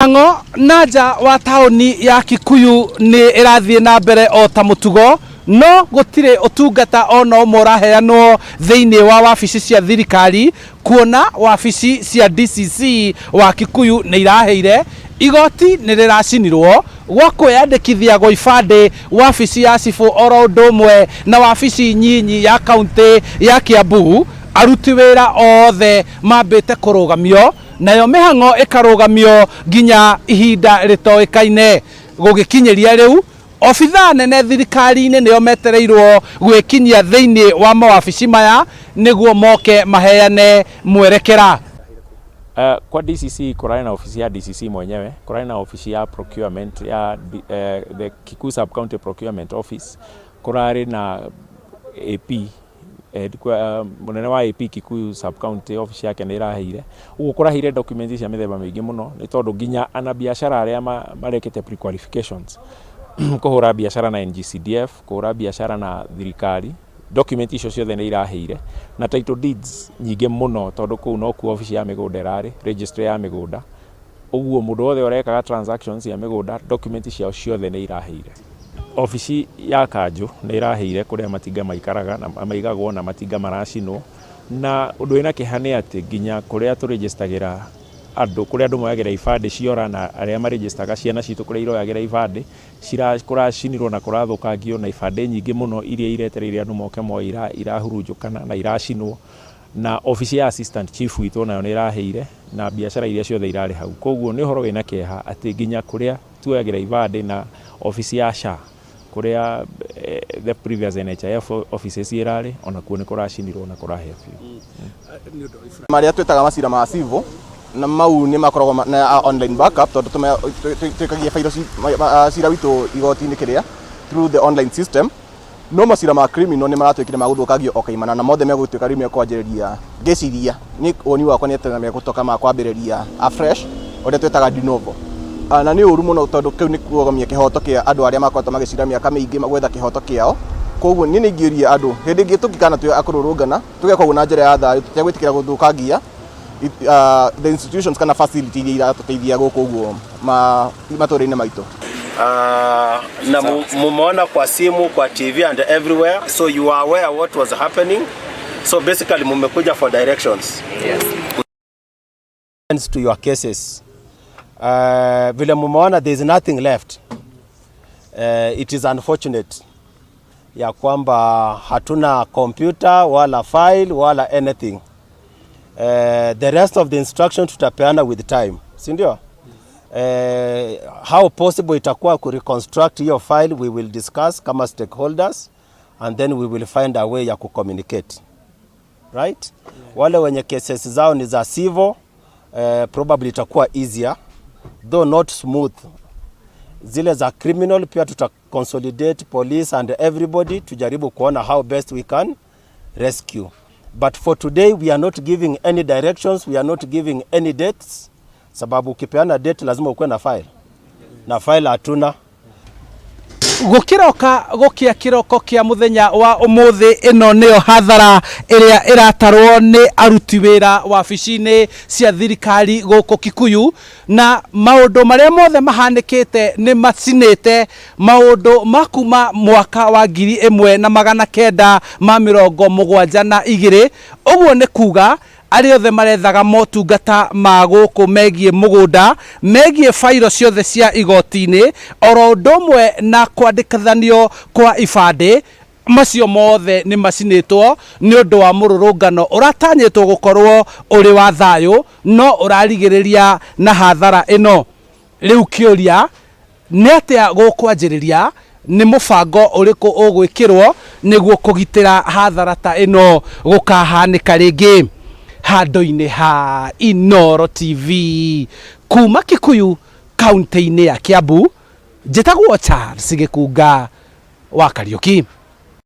Mĩhango na nja wa taoni ya Kikuyu ni irathie na mbere o ta mutugo, no gutire utungata ona umwe uraheanwo thiini wa wabici cia thirikari, kuona wabici cia DCC wa Kikuyu ni iraheire igoti ni riracinirwo gwa kwiyandikithia gwa ibande wabici ya cibu oro undu umwe na wabici nyinyi ya kaunti ya Kiambu. Aruti wira othe mambite kurugamio, nayo Mĩhango ikarugamio nginya ihinda ritoikaine. Gugikinyeria riu obitha nene thirikari-ini nio metereirwo gwikinyia thiini wa mawabici maya niguo moke maheane mwerekera. Kwa DCC kurari na ofisi ya DCC mwenyewe, kurari na ofisi ya procurement ya the Kikuyu Sub County Procurement Office, kurari na AP munene wa AP Kikuyu Sub County Office yake ni iraheire. Ugo kurahire documents cia mithemba mingi muno ni tondu nginya ana biashara aria marekete pre qualifications kuhura biashara na NGCDF, kuhura biashara na thirikari, document icio ciothe ni iraheire na title deeds nyingi muno tondu kuu no ku office ya migunda irari, registry ya migunda. Uguo mundu wothe urekaga transactions ya migunda, document ciao ciothe ni iraheire. Ofisi ya kanju ni iraheire kuria matinga maikaraga na maigagwo na matinga maracinwo, na undu wina kihani ati nginya kuria turegistagira andu, kuria andu moyagira ibande ciora na aria maregistaga ciana citu kuria iroyagira ibande kuracinirwo na kurathukangio, na ibande nyingi muno iria iretereire andu moke moira irahurunjukana na iracinwo, na ofisi ya assistant chief witu nayo ni iraheire, na biashara iria ciothe irari hau. Koguo ni horo wina kieha ati nginya kuria tuoyagira ibande na ofisi ya SHA kuria the previous NHIF offices irari ona kuo ni kuracinirwo na kurahea biu. Maria twetaga macira ma civil na mau ni makoragwo na online backup tondu twikagia failo cira witu igoti-ini kiria through the online system. No macira ma criminal ni maratwikire maguthukagia okaimana na mothe megutwika riu mekwanjiriria ngeciria ni oni wakwa ni etena megutoka makwambiriria afresh uria twetaga de novo. Na ni uru muno tondu kiu ni kuogamia kihoto kia andu aria makoragwo magicira miaka mingi gwetha kihoto kiao. Koguo ni ningiuria andu hindi ingi tukikana twi akururungana tugeka uguo na njira ya thayu tutegwitikira guthukagia the institutions kana facility iria iratuteithia guku uguo matũra-inĩ maitũ. Na mumeona kwa simu, kwa TV and everywhere, so you are aware what was happening. So basically mumekuja for directions. Yes. To your cases. Vile mumeona there is nothing left. It is unfortunate ya kwamba hatuna computer wala file wala anything. The rest of the instruction tutapeana with time, si ndio? How possible itakuwa ku reconstruct your file we will discuss kama stakeholders, and then we will find a way ya ku communicate, right? Wale wenye cases zao ni za civil, probably itakuwa easier though not smooth. Zile za criminal pia tuta consolidate police and everybody tujaribu kuona how best we can rescue. But for today we are not giving any directions, we are not giving any dates, sababu ukipeana date lazima ukue na file. Na file hatuna. Gukiroka gukia kiroko kia muthenya wa umuthi ino niyo hathara iria iratarwo ni aruti wira wabici-ini cia thirikari guku Kikuyu, na maundu maria mothe mahanikite ni macinite maundu makuma mwaka wa 1972. Uguo ni kuga ari othe marethaga motungata ma guku megie mugunda, megie fairo ciothe cia igoti-ini oro ndomwe na kwandikithanio kwa ibande, macio mothe ni macinitwo ni undu wa mururungano uratanyitwo gukorwo uri wa thayu no urarigiriria na hathara ino. Riu kiuria ni atia gukwanjiriria, ni mubango uriku ugwikirwo niguo kugitira hathara ta ino gukahanika ringi. Handu-ini ha Inooro TV kuma Kikuyu kaunti-ini ya Kiambu, njitagwo Charles Gikunga wa Kariuki.